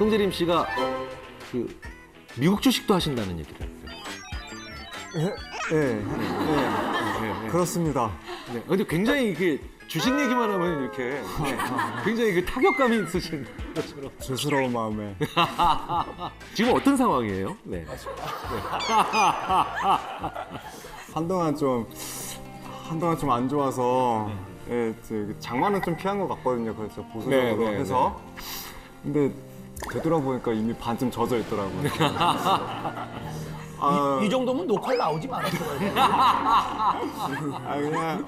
송재림 씨가 그 미국 주식도 하신다는 얘기를 했어요. 그렇습니다. 네. 근데 굉장히 이게 주식 얘기만 하면 이렇게 굉장히 그 타격감이 있으신 것처럼. 죄스러운 마음에. 지금 어떤 상황이에요? 네. 한동안 좀 안 좋아서 장마는 좀 피한 것 같거든요. 그래서 보수적으로 네, 해서. 근데 되돌아보니까 이미 반쯤 젖어 있더라고요. 이 정도면 녹화 나오지 말았어요. 그냥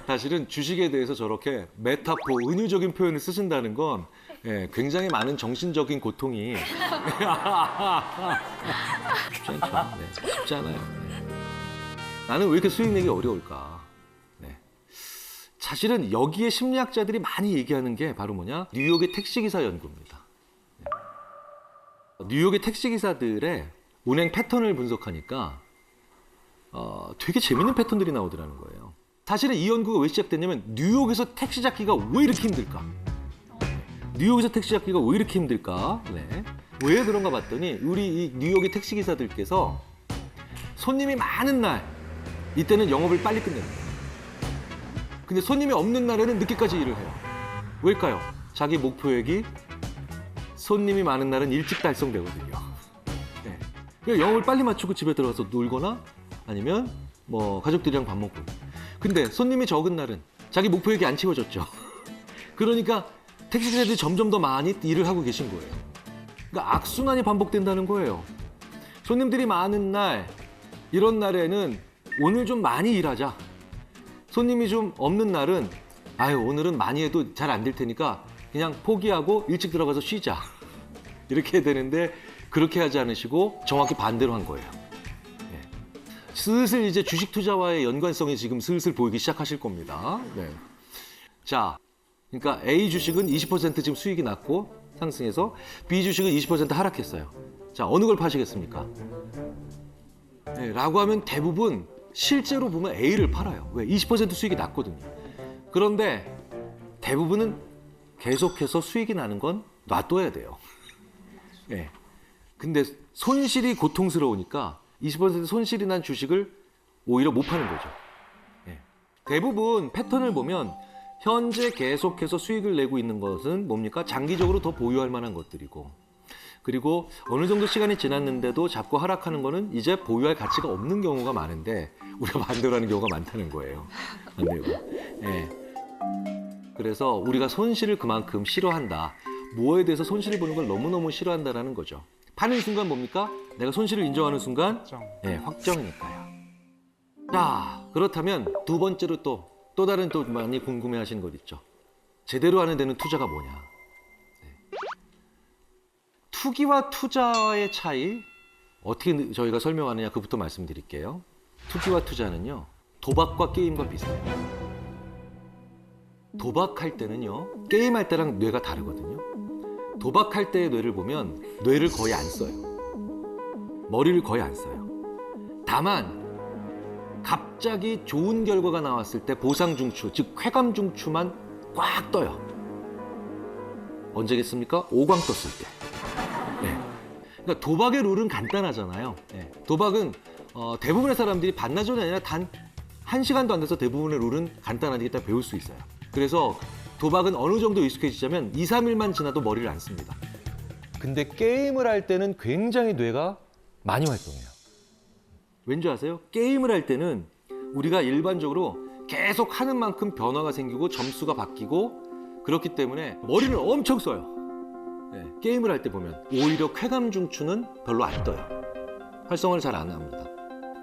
사실은 주식에 대해서 저렇게 메타포, 은유적인 표현을 쓰신다는 건 굉장히 많은 정신적인 고통이 쉽지 않죠. 네, 쉽지 않아요. 네. 나는 왜 이렇게 수익 내기 어려울까? 네. 사실은 여기에 심리학자들이 많이 얘기하는 게 바로 뭐냐? 뉴욕의 택시기사 연구입니다. 네. 뉴욕의 택시기사들의 운행 패턴을 분석하니까 되게 재밌는 패턴들이 나오더라는 거예요. 사실은 이 연구가 왜 시작됐냐면 뉴욕에서 택시 잡기가 왜 이렇게 힘들까? 뉴욕에서 택시 잡기가 왜 이렇게 힘들까? 네. 왜 그런가 봤더니 우리 이 뉴욕의 택시 기사들께서 손님이 많은 날 이때는 영업을 빨리 끝냅니다. 근데 손님이 없는 날에는 늦게까지 일을 해요. 왜일까요? 자기 목표액이 손님이 많은 날은 일찍 달성되거든요. 네. 그러니까 영업을 빨리 마치고 집에 들어가서 놀거나 아니면 뭐 가족들이랑 밥 먹고. 근데 손님이 적은 날은 자기 목표액이 안 채워졌죠. 그러니까 택시기사들이 점점 더 많이 일을 하고 계신 거예요. 그러니까 악순환이 반복된다는 거예요. 손님들이 많은 날, 이런 날에는 오늘 좀 많이 일하자. 손님이 좀 없는 날은 오늘은 많이 해도 잘 안 될 테니까 그냥 포기하고 일찍 들어가서 쉬자. 이렇게 되는데 그렇게 하지 않으시고 정확히 반대로 한 거예요. 네. 슬슬 이제 주식 투자와의 연관성이 지금 슬슬 보이기 시작하실 겁니다. 네. 자, 그러니까 A 주식은 20% 지금 수익이 났고 상승해서 B 주식은 20% 하락했어요. 자, 어느 걸 파시겠습니까? 네, 라고 하면 대부분 실제로 보면 A를 팔아요. 왜? 20% 수익이 났거든요. 그런데 대부분은 계속해서 수익이 나는 건 놔둬야 돼요. 네. 근데 손실이 고통스러우니까 20% 손실이 난 주식을 오히려 못 파는 거죠. 네. 대부분 패턴을 보면 현재 계속해서 수익을 내고 있는 것은 뭡니까? 장기적으로 더 보유할 만한 것들이고, 그리고 어느 정도 시간이 지났는데도 자꾸 하락하는 거는 이제 보유할 가치가 없는 경우가 많은데 우리가 반대로 하는 경우가 많다는 거예요. 반대로. 네. 그래서 우리가 손실을 그만큼 싫어한다. 뭐에 대해서 손실을 보는 걸 너무너무 싫어한다라는 거죠. 파는 순간 뭡니까? 내가 손실을 인정하는 순간 확정이니까요. 자, 그렇다면 두 번째로 또 다른 또 많이 궁금해하시는 것 있죠. 제대로 하는 데는 투자가 뭐냐. 네. 투기와 투자의 차이 어떻게 저희가 설명하느냐 그부터 말씀드릴게요. 투기와 투자는요, 도박과 게임과 비슷해요. 도박할 때는요, 게임할 때랑 뇌가 다르거든요. 도박할 때의 뇌를 보면 뇌를 거의 안 써요. 머리를 거의 안 써요. 다만 갑자기 좋은 결과가 나왔을 때 보상중추, 즉 쾌감중추만 꽉 떠요. 언제겠습니까? 오광 떴을 때. 네. 그러니까 도박의 룰은 간단하잖아요. 네. 도박은 대부분의 사람들이 반나절이 아니라 단 1시간도 안 돼서 대부분의 룰은 간단하게 일단 배울 수 있어요. 그래서 도박은 어느 정도 익숙해지자면 2, 3일만 지나도 머리를 안 씁니다. 근데 게임을 할 때는 굉장히 뇌가 많이 활동해요. 왠지 아세요? 게임을 할 때는 우리가 일반적으로 계속 하는 만큼 변화가 생기고 점수가 바뀌고 그렇기 때문에 머리를 엄청 써요. 네, 게임을 할 때 보면 오히려 쾌감 중추는 별로 안 떠요. 활성화를 잘 안 합니다.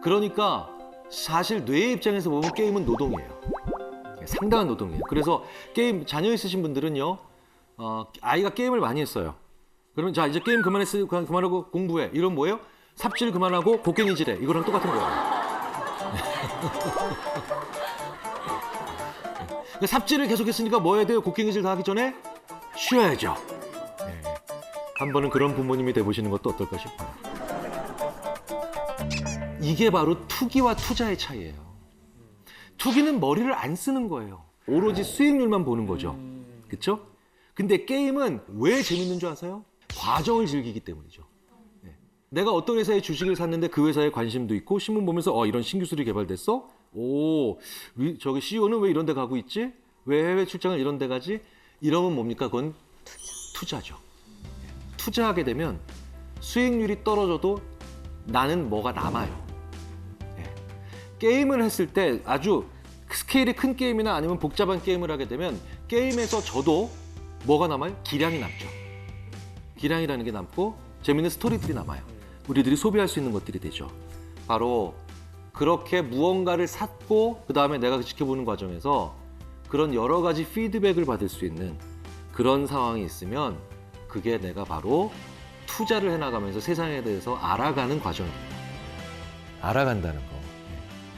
그러니까 사실 뇌의 입장에서 보면 게임은 노동이에요. 상당한 노동이에요. 그래서 게임 자녀 있으신 분들은요, 아이가 게임을 많이 했어요. 그러면 자 이제 게임 그만하고 공부해. 이런 뭐예요? 삽질 그만하고 곡괭이질해. 이거랑 똑같은 거예요. 삽질을 계속했으니까 뭐 해야 돼요? 곡괭이질 다 하기 전에 쉬어야죠. 네. 한 번은 그런 부모님이 돼보시는 것도 어떨까 싶어요. 이게 바로 투기와 투자의 차이예요. 투기는 머리를 안 쓰는 거예요. 오로지 수익률만 보는 거죠. 그렇죠? 근데 게임은 왜 재밌는 줄 아세요? 과정을 즐기기 때문이죠. 네. 내가 어떤 회사의 주식을 샀는데 그 회사에 관심도 있고 신문 보면서 이런 신기술이 개발됐어? 저기 CEO는 왜 이런 데 가고 있지? 왜 해외 출장을 이런 데 가지? 이러면 뭡니까? 그건 투자죠. 네. 투자하게 되면 수익률이 떨어져도 나는 뭐가 남아요. 네. 게임을 했을 때 아주 스케일이 큰 게임이나 아니면 복잡한 게임을 하게 되면 게임에서 저도 뭐가 남아요? 기량이 남죠. 기량이라는 게 남고 재밌는 스토리들이 남아요. 우리들이 소비할 수 있는 것들이 되죠. 바로 그렇게 무언가를 샀고 그 다음에 내가 지켜보는 과정에서 그런 여러 가지 피드백을 받을 수 있는 그런 상황이 있으면 그게 내가 바로 투자를 해나가면서 세상에 대해서 알아가는 과정입니다. 알아간다는 거.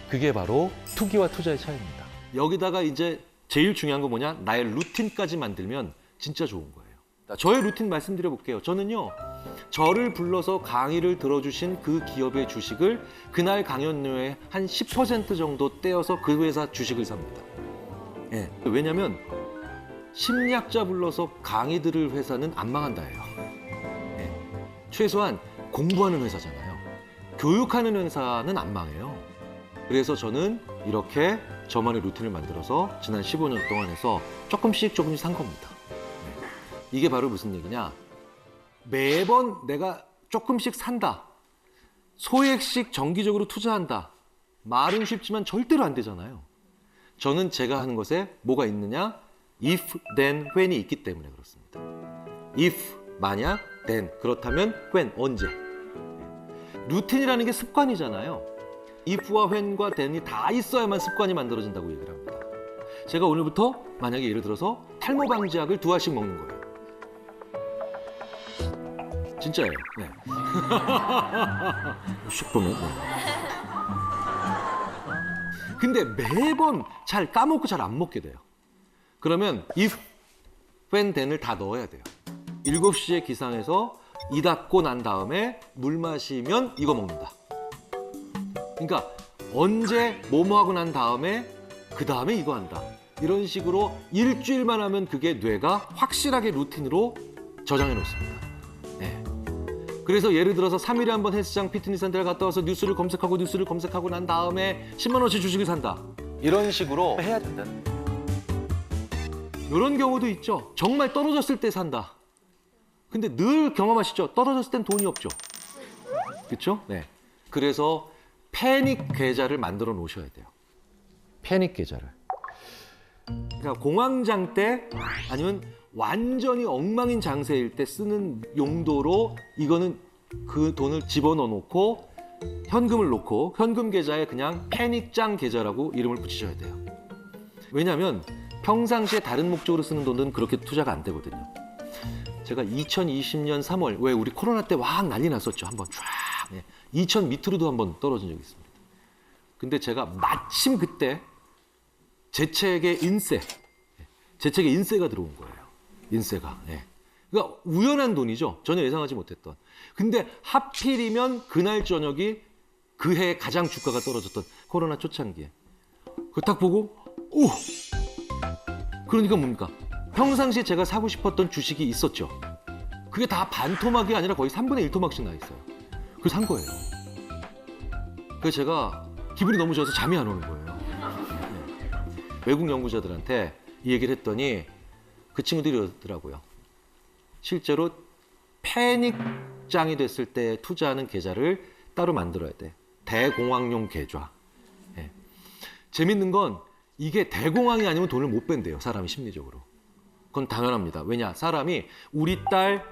그게 바로 투기와 투자의 차이입니다. 여기다가 이제 제일 중요한 건 뭐냐? 나의 루틴까지 만들면 진짜 좋은 거예요. 저의 루틴 말씀드려 볼게요. 저는요, 저를 불러서 강의를 들어주신 그 기업의 주식을 그날 강연료의 한 10% 정도 떼어서 그 회사 주식을 삽니다. 예. 왜냐면 심리학자 불러서 강의 들을 회사는 안 망한다예요. 예. 최소한 공부하는 회사잖아요. 교육하는 회사는 안 망해요. 그래서 저는 이렇게 저만의 루틴을 만들어서 지난 15년 동안 해서 조금씩 산 겁니다. 네. 이게 바로 무슨 얘기냐? 매번 내가 조금씩 산다. 소액씩 정기적으로 투자한다. 말은 쉽지만 절대로 안 되잖아요. 저는 제가 하는 것에 뭐가 있느냐? if, then, when이 있기 때문에 그렇습니다. if, 만약, then, 그렇다면 when, 언제. 루틴이라는 게 습관이잖아요. if와 when과 then이 다 있어야만 습관이 만들어진다고 얘기를 합니다. 제가 오늘부터 만약에 예를 들어서 탈모 방지약을 2알씩 먹는 거예요. 진짜예요. 네. 슉 보면. 네. 근데 매번 잘 까먹고 잘 안 먹게 돼요. 그러면 if, when, then을 다 넣어야 돼요. 7시에 기상해서 이 닫고 난 다음에 물 마시면 이거 먹는다. 그러니까 언제 뭐뭐 하고 난 다음에 그 다음에 이거 한다. 이런 식으로 일주일만 하면 그게 뇌가 확실하게 루틴으로 저장해 놓습니다. 네. 그래서 예를 들어서 3일에 한 번 헬스장 피트니스 센터를 갔다 와서 뉴스를 검색하고 난 다음에 10만 원씩 주식을 산다. 이런 식으로 해야 된다. 이런 경우도 있죠. 정말 떨어졌을 때 산다. 근데 늘 경험하시죠? 떨어졌을 땐 돈이 없죠. 그렇죠? 네. 그래서 패닉 계좌를 만들어 놓으셔야 돼요. 패닉 계좌를. 그러니까 공황장 때 아니면 완전히 엉망인 장세일 때 쓰는 용도로 이거는 그 돈을 집어넣어 놓고 현금을 놓고 현금 계좌에 그냥 패닉장 계좌라고 이름을 붙이셔야 돼요. 왜냐하면 평상시에 다른 목적으로 쓰는 돈은 그렇게 투자가 안 되거든요. 제가 2020년 3월 왜 우리 코로나 때 막 난리 났었죠. 한번 쫙 2000 밑으로도 한번 떨어진 적이 있습니다. 근데 제가 마침 그때 제 책에 인세가 들어온 거예요. 인세가. 예. 그러니까 우연한 돈이죠. 전혀 예상하지 못했던. 근데 하필이면 그날 저녁이 그 해 가장 주가가 떨어졌던 코로나 초창기에. 그거 딱 보고 오! 그러니까 뭡니까? 평상시에 제가 사고 싶었던 주식이 있었죠. 그게 다 반토막이 아니라 거의 3분의 1 토막씩 나 있어요. 그걸 산 거예요. 그래서 제가 기분이 너무 좋아서 잠이 안 오는 거예요. 네. 외국 연구자들한테 이 얘기를 했더니 그 친구들이 이러더라고요. 실제로 패닉장이 됐을 때 투자하는 계좌를 따로 만들어야 돼. 대공황용 계좌. 네. 재밌는 건 이게 대공황이 아니면 돈을 못 뺀대요. 사람이 심리적으로. 그건 당연합니다. 왜냐? 사람이 우리 딸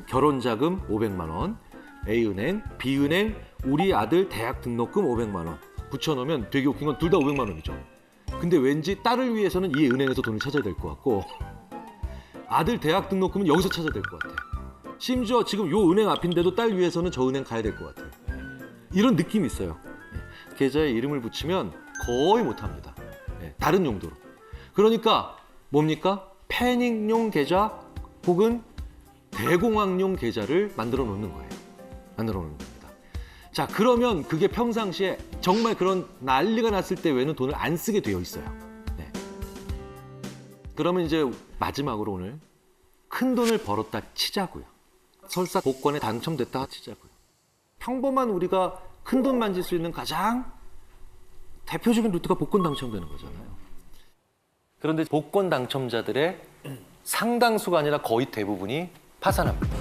결혼자금 500만 원, A은행, B은행, 우리 아들 대학 등록금 500만 원 붙여놓으면 되게 웃긴 건 둘 다 500만 원이죠. 근데 왠지 딸을 위해서는 이 은행에서 돈을 찾아야 될 것 같고 아들 대학 등록금은 여기서 찾아야 될 것 같아. 심지어 지금 요 은행 앞인데도 딸 위해서는 저 은행 가야 될 것 같아. 이런 느낌이 있어요. 계좌에 이름을 붙이면 거의 못합니다. 다른 용도로. 그러니까 뭡니까? 패닉용 계좌 혹은 대공황용 계좌를 만들어 놓는 거예요. 만들어 놓는 겁니다. 자, 그러면 그게 평상시에 정말 그런 난리가 났을 때 외에는 돈을 안 쓰게 되어 있어요. 네. 그러면 이제 마지막으로 오늘 큰 돈을 벌었다 치자고요. 설사 복권에 당첨됐다 치자고요. 평범한 우리가 큰돈 만질 수 있는 가장 대표적인 루트가 복권 당첨되는 거잖아요. 그런데 복권 당첨자들의 상당수가 아니라 거의 대부분이 파산합니다.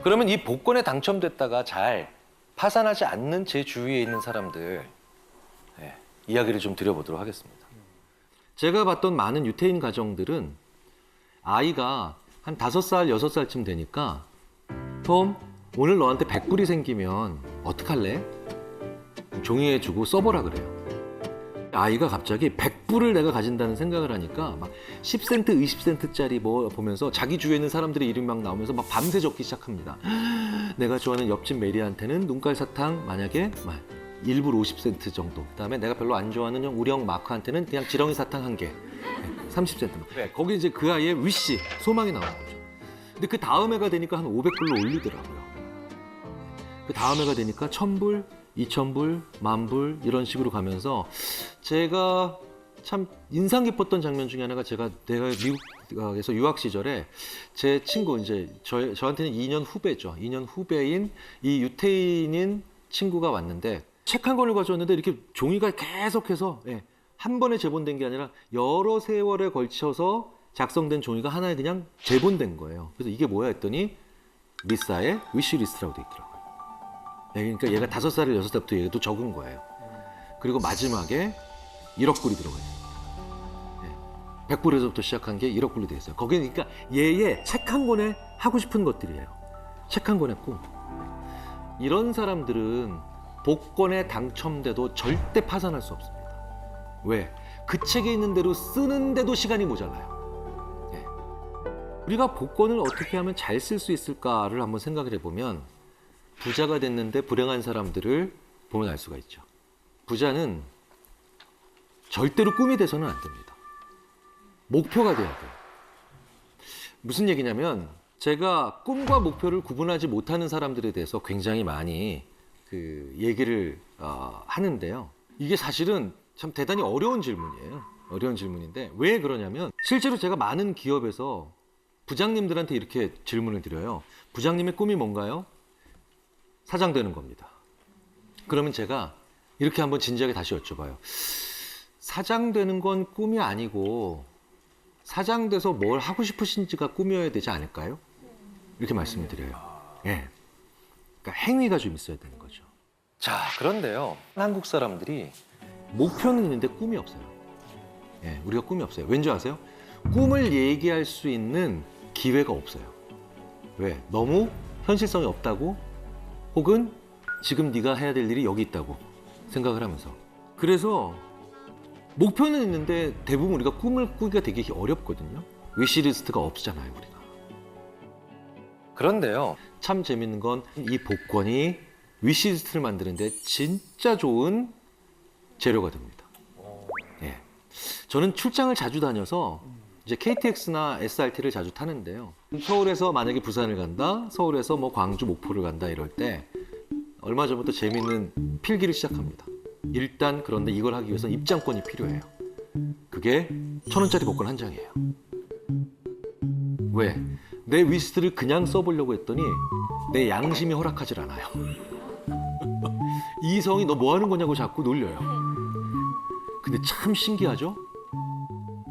그러면 이 복권에 당첨됐다가 잘 파산하지 않는 제 주위에 있는 사람들 이야기를 좀 드려보도록 하겠습니다. 제가 봤던 많은 유태인 가정들은 아이가 한 5살, 6살쯤 되니까 톰, 오늘 너한테 100불이 생기면 어떡할래? 종이에 주고 써보라 그래요. 아이가 갑자기 100불을 내가 가진다는 생각을 하니까 막 10센트, 20센트짜리 뭐 보면서 자기 주위에 있는 사람들의 이름이 막 나오면서 막 밤새 적기 시작합니다. 내가 좋아하는 옆집 메리한테는 눈깔 사탕 만약에 1불 50센트 정도. 그다음에 내가 별로 안 좋아하는 우리 형 마크한테는 그냥 지렁이 사탕 한 개. 30센트. 거기 이제 그 아이의 위시, 소망이 나오는 거죠. 근데 그 다음 해가 되니까 한 500불로 올리더라고요. 그 다음 해가 되니까 1000불, 2000불, 10,000불 이런 식으로 가면서 제가 참 인상 깊었던 장면 중에 하나가 내가 미국에서 유학 시절에 제 친구 이제 저한테는 2년 후배죠. 2년 후배인 이 유태인인 친구가 왔는데 책 한 권을 가져왔는데 이렇게 종이가 계속해서 한 번에 재본된 게 아니라 여러 세월에 걸쳐서 작성된 종이가 하나에 그냥 재본된 거예요. 그래서 이게 뭐야 했더니 리사의 위시리스트라고 돼 있더라고요. 그러니까 얘가 5살, 6살부터 얘도 적은 거예요. 그리고 마지막에 1억 불이 들어가 있습니다. 100불에서부터 시작한 게 1억 불로 돼 있어요. 거기는 그러니까 얘의 책 한 권에 하고 싶은 것들이에요. 책 한 권에 꼭. 이런 사람들은 복권에 당첨돼도 절대 파산할 수 없습니다. 왜? 그 책에 있는 대로 쓰는데도 시간이 모자라요. 우리가 복권을 어떻게 하면 잘 쓸 수 있을까를 한번 생각을 해보면 부자가 됐는데 불행한 사람들을 보면 알 수가 있죠. 부자는 절대로 꿈이 돼서는 안 됩니다. 목표가 돼야 돼요. 무슨 얘기냐면 제가 꿈과 목표를 구분하지 못하는 사람들에 대해서 굉장히 많이 얘기를 하는데요. 이게 사실은 참 대단히 어려운 질문이에요. 어려운 질문인데 왜 그러냐면 실제로 제가 많은 기업에서 부장님들한테 이렇게 질문을 드려요. 부장님의 꿈이 뭔가요? 사장 되는 겁니다. 그러면 제가 이렇게 한번 진지하게 다시 여쭤봐요. 사장 되는 건 꿈이 아니고 사장 돼서 뭘 하고 싶으신지가 꿈이어야 되지 않을까요? 이렇게 말씀을 드려요. 예. 그러니까 행위가 좀 있어야 되는 거죠. 자, 그런데요. 한국 사람들이 목표는 있는데 꿈이 없어요. 예, 우리가 꿈이 없어요. 왠지 아세요? 꿈을 얘기할 수 있는 기회가 없어요. 왜? 너무 현실성이 없다고 혹은 지금 네가 해야 될 일이 여기 있다고 생각을 하면서. 그래서 목표는 있는데 대부분 우리가 꿈을 꾸기가 되게 어렵거든요. 위시리스트가 없잖아요, 우리가. 그런데요, 참 재밌는 건 이 복권이 위시리스트를 만드는데 진짜 좋은 재료가 됩니다. 예. 저는 출장을 자주 다녀서 이제 KTX나 SRT를 자주 타는데요. 서울에서 만약에 부산을 간다, 서울에서 뭐 광주, 목포를 간다 이럴 때 얼마 전부터 재밌는 필기를 시작합니다. 일단 그런데 이걸 하기 위해서 입장권이 필요해요. 그게 1,000원짜리 복권 한 장이에요. 왜? 내 위시리스트를 그냥 써보려고 했더니 내 양심이 허락하질 않아요. 이성이 너 뭐 하는 거냐고 자꾸 놀려요. 근데 참 신기하죠?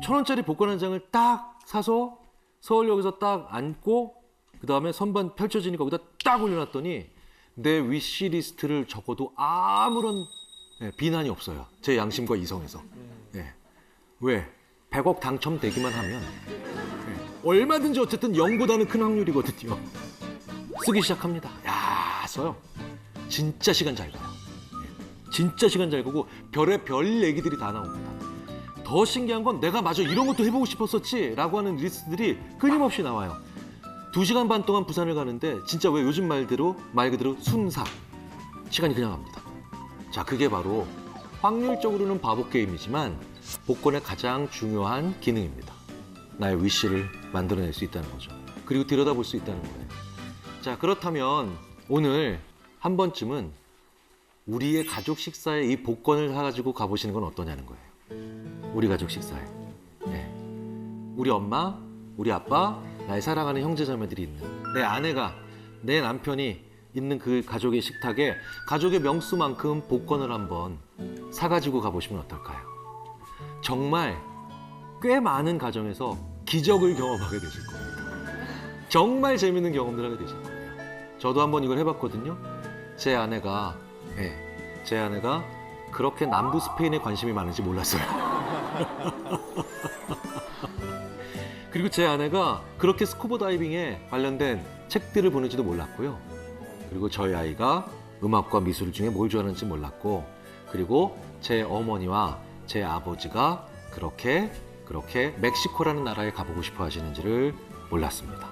1,000원짜리 복권 한 장을 딱 사서 서울역에서 딱 앉고 그 다음에 선반 펼쳐지니까 거기다 딱 올려놨더니 내 위시리스트를 적어도 아무런 비난이 없어요. 제 양심과 이성에서. 왜? 100억 당첨되기만 하면 얼마든지 어쨌든 0보다는 큰 확률이거든요. 쓰기 시작합니다. 야, 써요. 진짜 시간 잘 가요. 진짜 시간 잘 가고 별의 별 얘기들이 다 나옵니다. 더 신기한 건 내가 마저 이런 것도 해보고 싶었었지 라고 하는 리스트들이 끊임없이 나와요. 2시간 반 동안 부산을 가는데 진짜 왜 요즘 말 그대로 순삭. 시간이 그냥 갑니다. 자, 그게 바로 확률적으로는 바보 게임이지만 복권의 가장 중요한 기능입니다. 나의 위시를 만들어낼 수 있다는 거죠. 그리고 들여다볼 수 있다는 거예요. 자, 그렇다면 오늘 한 번쯤은 우리의 가족 식사에 이 복권을 사가지고 가보시는 건 어떠냐는 거예요. 우리 가족 식사에. 네. 우리 엄마, 우리 아빠, 나의 사랑하는 형제자매들이 있는 내 아내가, 내 남편이 있는 그 가족의 식탁에 가족의 명수만큼 복권을 한번 사가지고 가보시면 어떨까요? 정말 꽤 많은 가정에서 기적을 경험하게 되실 겁니다. 정말 재밌는 경험들 하게 되실 거예요. 저도 한번 이걸 해봤거든요. 제 아내가 그렇게 남부 스페인에 관심이 많은지 몰랐어요. 그리고 제 아내가 그렇게 스쿠버 다이빙에 관련된 책들을 보는지도 몰랐고요. 그리고 저희 아이가 음악과 미술 중에 뭘 좋아하는지 몰랐고, 그리고 제 어머니와 제 아버지가 그렇게 멕시코라는 나라에 가보고 싶어 하시는지를 몰랐습니다.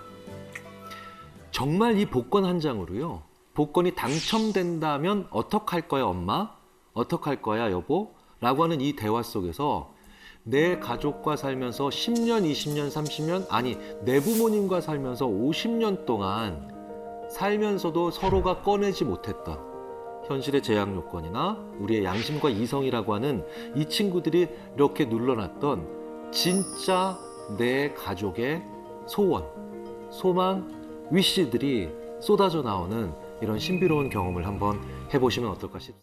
정말 이 복권 한 장으로요, 복권이 당첨된다면 어떡할 거야 엄마? 어떡할 거야 여보? 라고 하는 이 대화 속에서 내 가족과 살면서 10년, 20년, 30년, 아니 내 부모님과 살면서 50년 동안 살면서도 서로가 꺼내지 못했던 현실의 제약 요건이나 우리의 양심과 이성이라고 하는 이 친구들이 이렇게 눌러놨던 진짜 내 가족의 소원, 소망, 위시들이 쏟아져 나오는 이런 신비로운 경험을 한번 해보시면 어떨까 싶습니다.